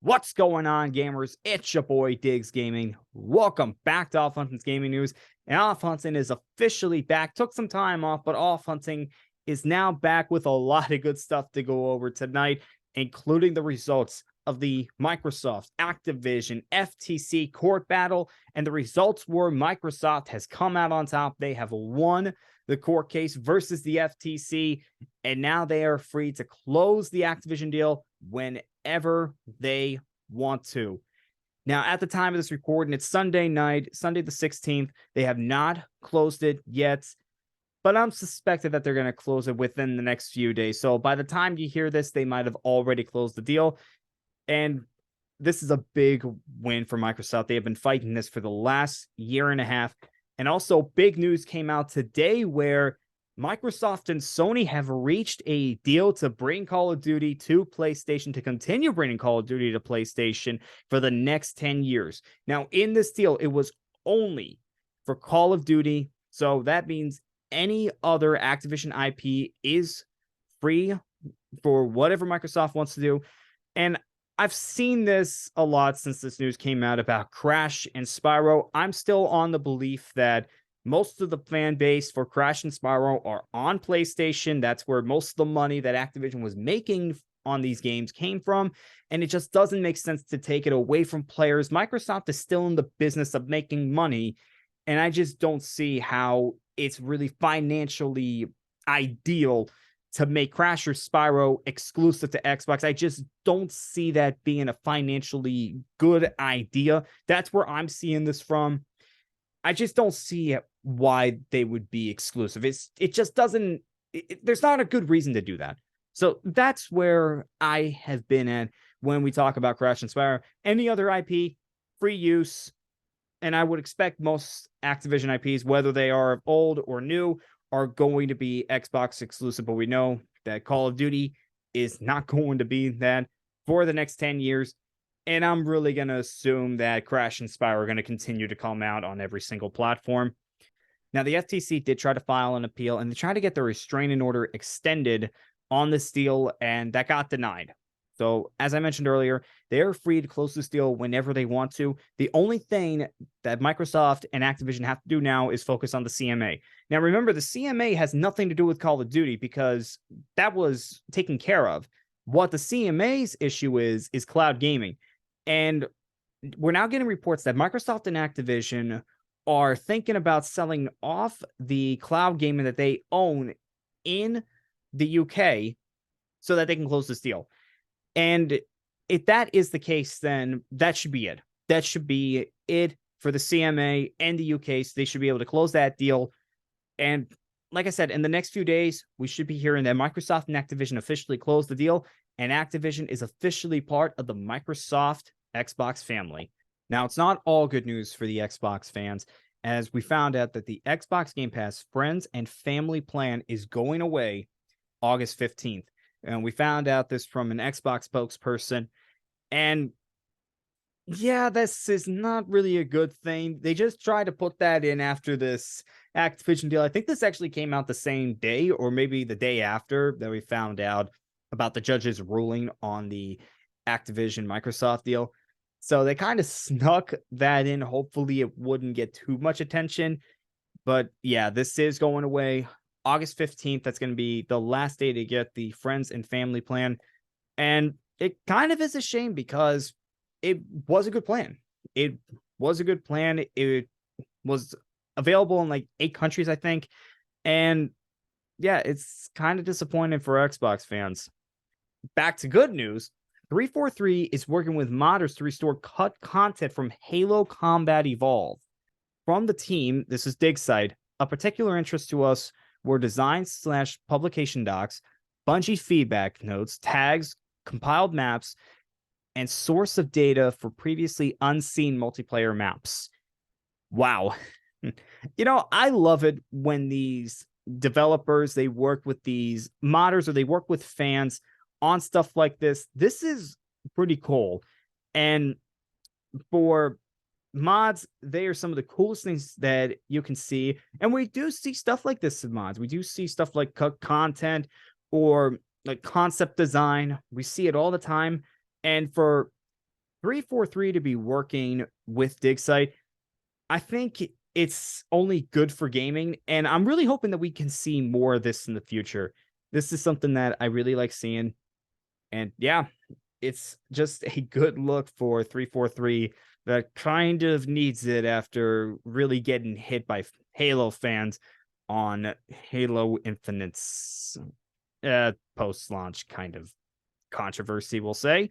What's going on, gamers? It's your boy Diggs Gaming. Welcome back to Off Hunting's Gaming News. And Off Hunting is officially back. Took some time off, but Off Hunting is now back with a lot of good stuff to go over tonight, including the results of the Microsoft-Activision FTC court battle. And the results were Microsoft has come out on top. They have won the court case versus the FTC, and now they are free to close the Activision deal whenever they want to. Now, at the time of this recording, it's Sunday night, Sunday the 16th. They have not closed it yet, but I'm suspected that they're going to close it within the next few days. So by the time you hear this, they might have already closed the deal. And this is a big win for Microsoft. They have been fighting this for the last year and a half. And also, big news came out today where Microsoft and Sony have reached a deal to bring Call of Duty to PlayStation, to continue bringing Call of Duty to PlayStation for the next 10 years. Now, in this deal, it was only for Call of Duty. So that means any other Activision IP is free for whatever Microsoft wants to do. And I've seen this a lot since this news came out about Crash and Spyro. I'm still on the belief that most of the fan base for Crash and Spyro are on PlayStation. That's where most of the money that Activision was making on these games came from. And it just doesn't make sense to take it away from players. Microsoft is still in the business of making money. And I just don't see how it's really financially ideal to make Crash or Spyro exclusive to Xbox. I just don't see that being a financially good idea. That's where I'm seeing this from. I just don't see why they would be exclusive. It just doesn't, there's not a good reason to do that. So that's where I have been at when we talk about Crash and Spyro. Any other IP, free use, and I would expect most Activision IPs, whether they are old or new, are going to be Xbox exclusive, but we know that Call of Duty is not going to be that for the next 10 years. And I'm really going to assume that Crash and Spyro are going to continue to come out on every single platform. Now, the FTC did try to file an appeal, and they tried to get the restraining order extended on this deal, and that got denied. So, as I mentioned earlier, they are free to close this deal whenever they want to. The only thing that Microsoft and Activision have to do now is focus on the CMA. Now, remember, the CMA has nothing to do with Call of Duty because that was taken care of. What the CMA's issue is cloud gaming. And we're now getting reports that Microsoft and Activision are thinking about selling off the cloud gaming that they own in the UK so that they can close this deal. And if that is the case, then that should be it. That should be it for the CMA and the UK. So they should be able to close that deal. And like I said, in the next few days, we should be hearing that Microsoft and Activision officially closed the deal, and Activision is officially part of the Microsoft Xbox family. Now, it's not all good news for the Xbox fans, as we found out that the Xbox Game Pass Friends and Family plan is going away August 15th. And we found out this from an Xbox spokesperson. And yeah, this is not really a good thing. They just tried to put that in after this Activision deal. I think this actually came out the same day or maybe the day after that we found out about the judge's ruling on the Activision-Microsoft deal. So they kind of snuck that in. Hopefully it wouldn't get too much attention. But yeah, this is going away August 15th. That's going to be the last day to get the Friends and Family plan. And it kind of is a shame because it was a good plan. It was a good plan. It was available in like 8 countries, I think. And yeah, it's kind of disappointing for Xbox fans. Back to good news. 343 is working with modders to restore cut content from Halo Combat Evolved. From the team, this is Dig's side, a particular interest to us were design/publication docs, Bungie feedback notes, tags, compiled maps, and source of data for previously unseen multiplayer maps. Wow. I love it when these developers, they work with these modders or they work with fans on stuff like this. This is pretty cool. And for mods, they are some of the coolest things that you can see. And we do see stuff like this in mods. We do see stuff like cut content or like concept design. We see it all the time. And for 343 to be working with DigSite, I think it's only good for gaming, and I'm really hoping that we can see more of this in the future. This is something that I really like seeing, and yeah, it's just a good look for 343 that kind of needs it after really getting hit by Halo fans on Halo Infinite's post-launch kind of controversy, we'll say.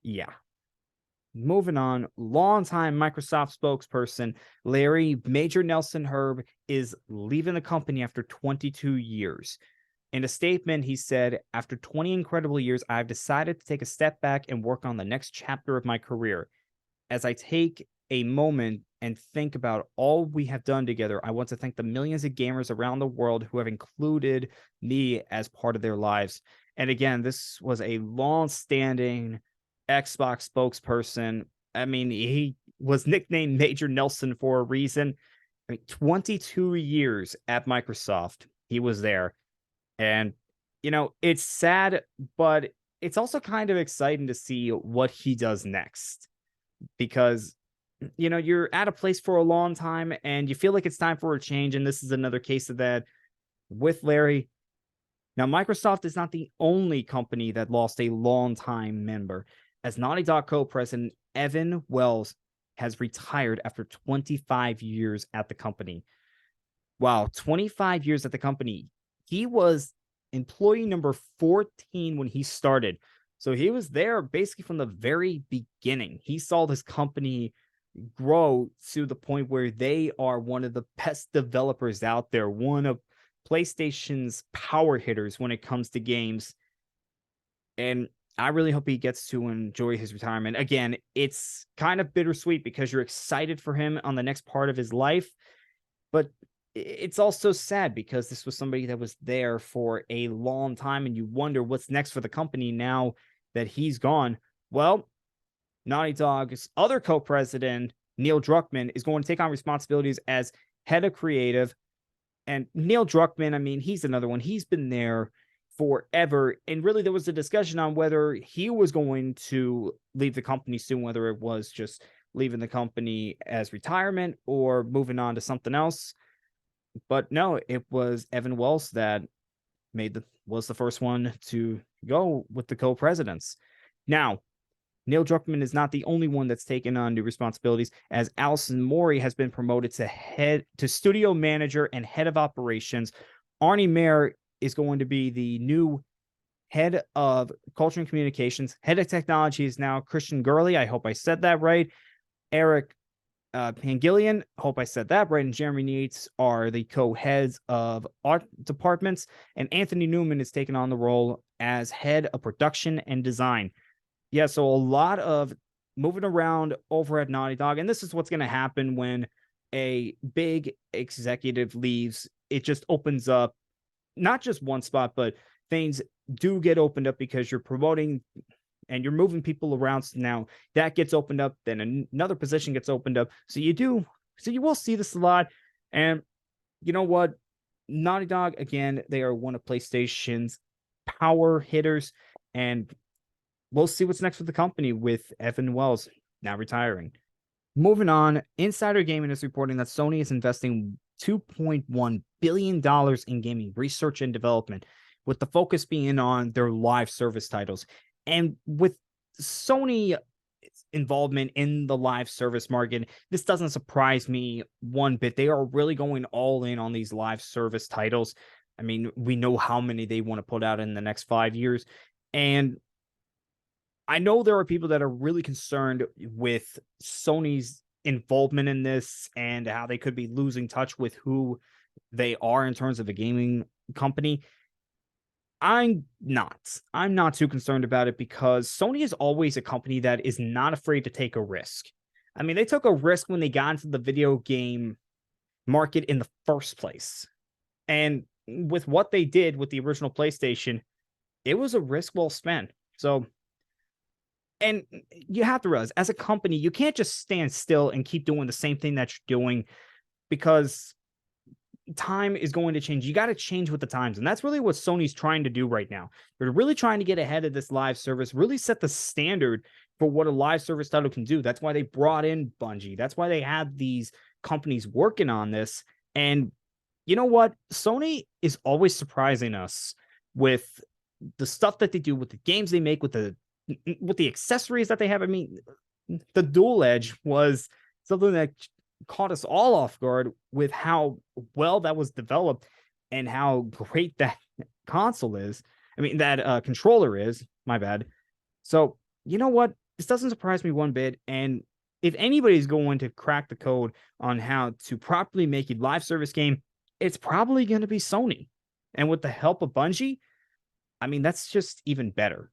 Yeah. Moving on, longtime Microsoft spokesperson Larry Major Nelson Herb is leaving the company after 22 years. In a statement, he said, "After 20 incredible years, I've decided to take a step back and work on the next chapter of my career. As I take a moment and think about all we have done together, I want to thank the millions of gamers around the world who have included me as part of their lives." And again, this was a long-standing Xbox spokesperson. I mean, he was nicknamed Major Nelson for a reason. I mean, 22 years at Microsoft, he was there. And, it's sad, but it's also kind of exciting to see what he does next because, you're at a place for a long time and you feel like it's time for a change. And this is another case of that with Larry. Now, Microsoft is not the only company that lost a long-time member, as Naughty Dog co-president Evan Wells has retired after 25 years at the company. Wow, 25 years at the company. He was employee number 14 when he started. So he was there basically from the very beginning. He saw this company grow to the point where they are one of the best developers out there, one of PlayStation's power hitters when it comes to games. And I really hope he gets to enjoy his retirement. Again, it's kind of bittersweet because you're excited for him on the next part of his life, but it's also sad because this was somebody that was there for a long time and you wonder what's next for the company now that he's gone. Well, Naughty Dog's other co-president, Neil Druckmann, is going to take on responsibilities as head of creative. And Neil Druckmann, I mean, he's another one. He's been there forever. And really, there was a discussion on whether he was going to leave the company soon, whether it was just leaving the company as retirement or moving on to something else. But no, it was Evan Wells that was the first one to go with the co-presidents. Now, Neil Druckmann is not the only one that's taken on new responsibilities, as Allison Mori has been promoted to studio manager and head of operations. Arnie Mayer is going to be the new head of culture and communications. Head of technology is now Christian Gurley. I hope I said that right. Eric Pangilian, hope I said that right, and Jeremy Neitz are the co-heads of art departments, and Anthony Newman is taking on the role as head of production and design. Yeah, so a lot of moving around over at Naughty Dog, and this is what's going to happen when a big executive leaves. It just opens up not just one spot, but things do get opened up because you're promoting and you're moving people around. So now that gets opened up, then another position gets opened up. So you will see this a lot. And you know what? Naughty Dog, again, they are one of PlayStation's power hitters, and we'll see what's next for the company with Evan Wells now retiring. Moving on, Insider Gaming is reporting that Sony is investing $2.1 billion in gaming research and development, with the focus being on their live service titles. And with Sony involvement in the live service market, this doesn't surprise me one bit. They are really going all in on these live service titles. I mean, we know how many they want to put out in the next 5 years. And I know there are people that are really concerned with Sony's involvement in this and how they could be losing touch with who they are in terms of a gaming company. I'm not too concerned about it because Sony is always a company that is not afraid to take a risk. I mean, they took a risk when they got into the video game market in the first place. And with what they did with the original PlayStation, it was a risk well spent. So, and you have to realize, as a company, you can't just stand still and keep doing the same thing that you're doing because time is going to change. You got to change with the times. And that's really what Sony's trying to do right now. They're really trying to get ahead of this live service, really set the standard for what a live service title can do. That's why they brought in Bungie. That's why they had these companies working on this. And you know what? Sony is always surprising us with the stuff that they do, with the games they make, with the accessories that they have. I mean, the Dual Edge was something that caught us all off guard with how well that was developed and how great that console is. I mean, that controller is, my bad. So, you know what? This doesn't surprise me one bit. And if anybody's going to crack the code on how to properly make a live service game, it's probably going to be Sony. And with the help of Bungie, I mean, that's just even better.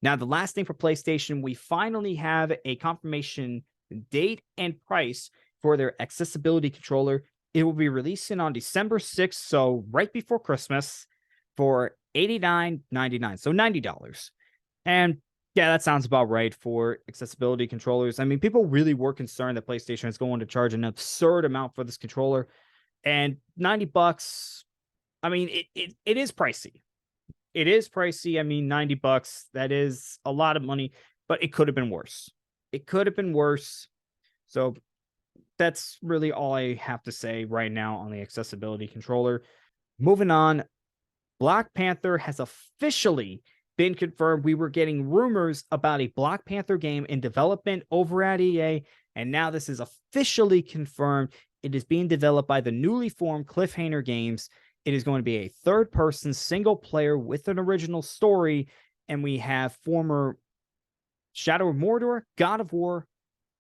Now, the last thing for PlayStation, we finally have a confirmation date and price for their accessibility controller. It will be releasing on December 6th, so right before Christmas, for $89.99, so $90. And yeah, that sounds about right for accessibility controllers. I mean, people really were concerned that PlayStation is going to charge an absurd amount for this controller, and $90, I mean, it is pricey. It is pricey. I mean, $90, that is a lot of money, but it could have been worse. It could have been worse. So that's really all I have to say right now on the accessibility controller. Moving on, Black Panther has officially been confirmed. We were getting rumors about a Black Panther game in development over at EA, and now this is officially confirmed. It is being developed by the newly formed Cliffhanger Games. It is going to be a third-person single player with an original story, and we have former Shadow of Mordor, God of War,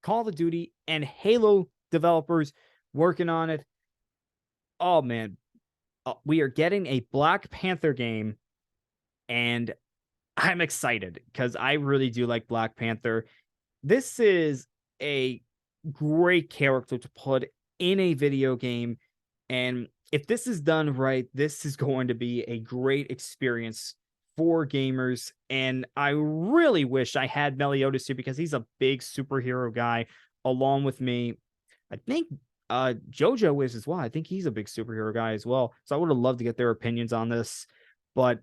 Call of Duty, and Halo developers working on it. Oh, man. We are getting a Black Panther game, and I'm excited because I really do like Black Panther. This is a great character to put in a video game, and if this is done right, this is going to be a great experience for gamers. And I really wish I had Meliodas here because he's a big superhero guy along with me. I think Jojo is as well. I think he's a big superhero guy as well. So I would have loved to get their opinions on this. But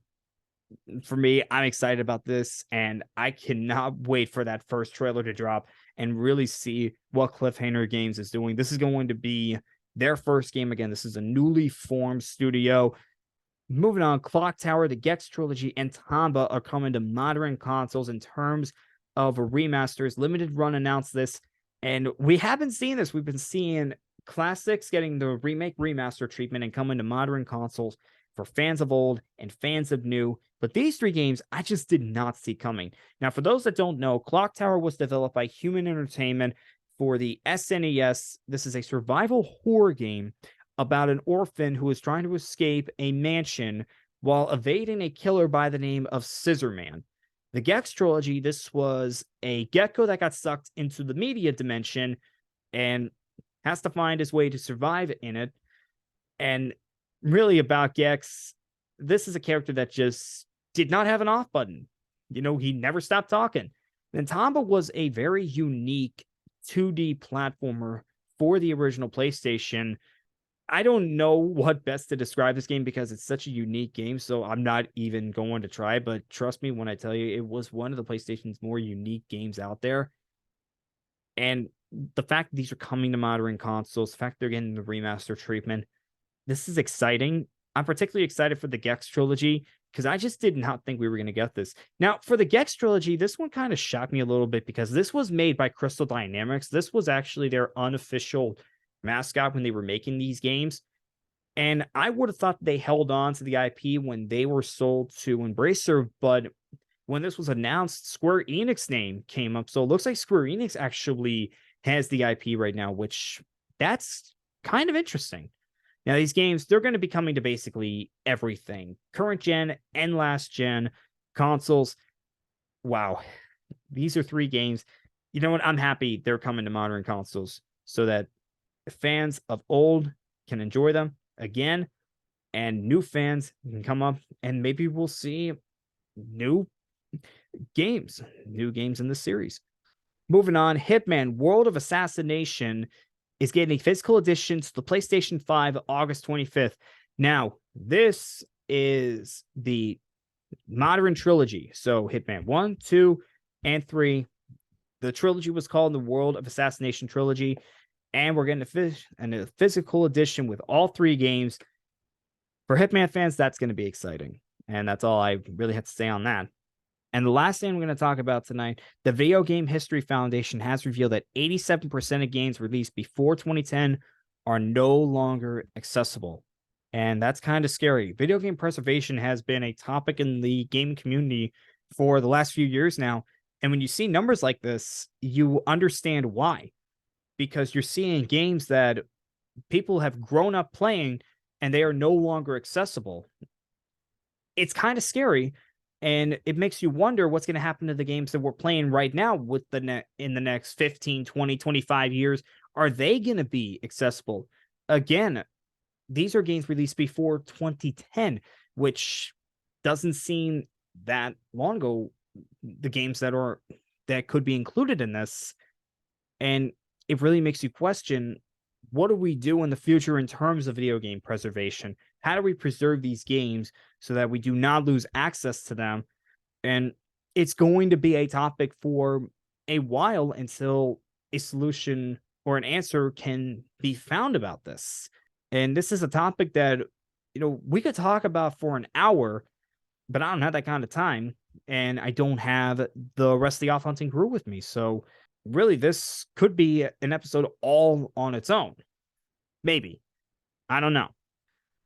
for me, I'm excited about this, and I cannot wait for that first trailer to drop and really see what Cliffhanger Games is doing. This is going to be their first game. Again, this is a newly formed studio. Moving on, Clock Tower, the Gex Trilogy, and Tomba are coming to modern consoles in terms of remasters. Limited Run announced this, and we haven't seen this. We've been seeing classics getting the remake remaster treatment and coming to modern consoles for fans of old and fans of new. But these three games I just did not see coming. Now, for those that don't know, Clock Tower was developed by Human Entertainment for the SNES. This is a survival horror game about an orphan who is trying to escape a mansion while evading a killer by the name of Scissorman. The Gex Trilogy, this was a gecko that got sucked into the media dimension and has to find his way to survive in it. And really about Gex, this is a character that just did not have an off button. You know, he never stopped talking. And Tomba was a very unique 2D platformer for the original PlayStation. I don't know what best to describe this game because it's such a unique game, so I'm not even going to try, but trust me when I tell you, it was one of the PlayStation's more unique games out there. And the fact that these are coming to modern consoles, the fact they're getting the remaster treatment, this is exciting. I'm particularly excited for the Gex Trilogy because I just did not think we were going to get this. Now, for the Gex Trilogy, this one kind of shocked me a little bit because this was made by Crystal Dynamics. This was actually their unofficial mascot when they were making these games. And I would have thought they held on to the IP when they were sold to Embracer, but when this was announced, Square Enix name came up. So it looks like Square Enix actually has the IP right now, which that's kind of interesting. Now, these games, they're going to be coming to basically everything. Current gen and last gen consoles. Wow. These are three games. You know what? I'm happy they're coming to modern consoles so that fans of old can enjoy them again, and new fans can come up, and maybe we'll see new games in the series. Moving on, Hitman World of Assassination is getting a physical edition to the PlayStation 5 August 25th. Now, this is the modern trilogy. So Hitman 1, 2, and 3 The trilogy was called the World of Assassination Trilogy, and we're getting a physical edition with all 3 games. For Hitman fans, that's going to be exciting. And that's all I really have to say on that. And the last thing we're going to talk about tonight, the Video Game History Foundation has revealed that 87% of games released before 2010 are no longer accessible. And that's kind of scary. Video game preservation has been a topic in the gaming community for the last few years now. And when you see numbers like this, you understand why. Because you're seeing games that people have grown up playing and they are no longer accessible. It's kind of scary, and it makes you wonder what's going to happen to the games that we're playing right now with in the next 15, 20, 25 years. Are they going to be accessible? Again, these are games released before 2010, which doesn't seem that long ago, the games that could be included in this. And it really makes you question, what do we do in the future in terms of video game preservation? How do we preserve these games so that we do not lose access to them? And it's going to be a topic for a while until a solution or an answer can be found about this. And this is a topic that, we could talk about for an hour, but I don't have that kind of time. And I don't have the rest of the Off Hunting crew with me. So really, this could be an episode all on its own. Maybe. I don't know.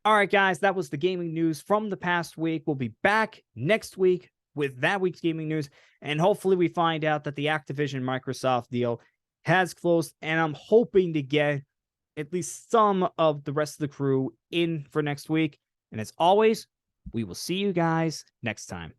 All right, guys, that was the gaming news from the past week. We'll be back next week with that week's gaming news, and hopefully we find out that the Activision-Microsoft deal has closed, and I'm hoping to get at least some of the rest of the crew in for next week. And as always, we will see you guys next time.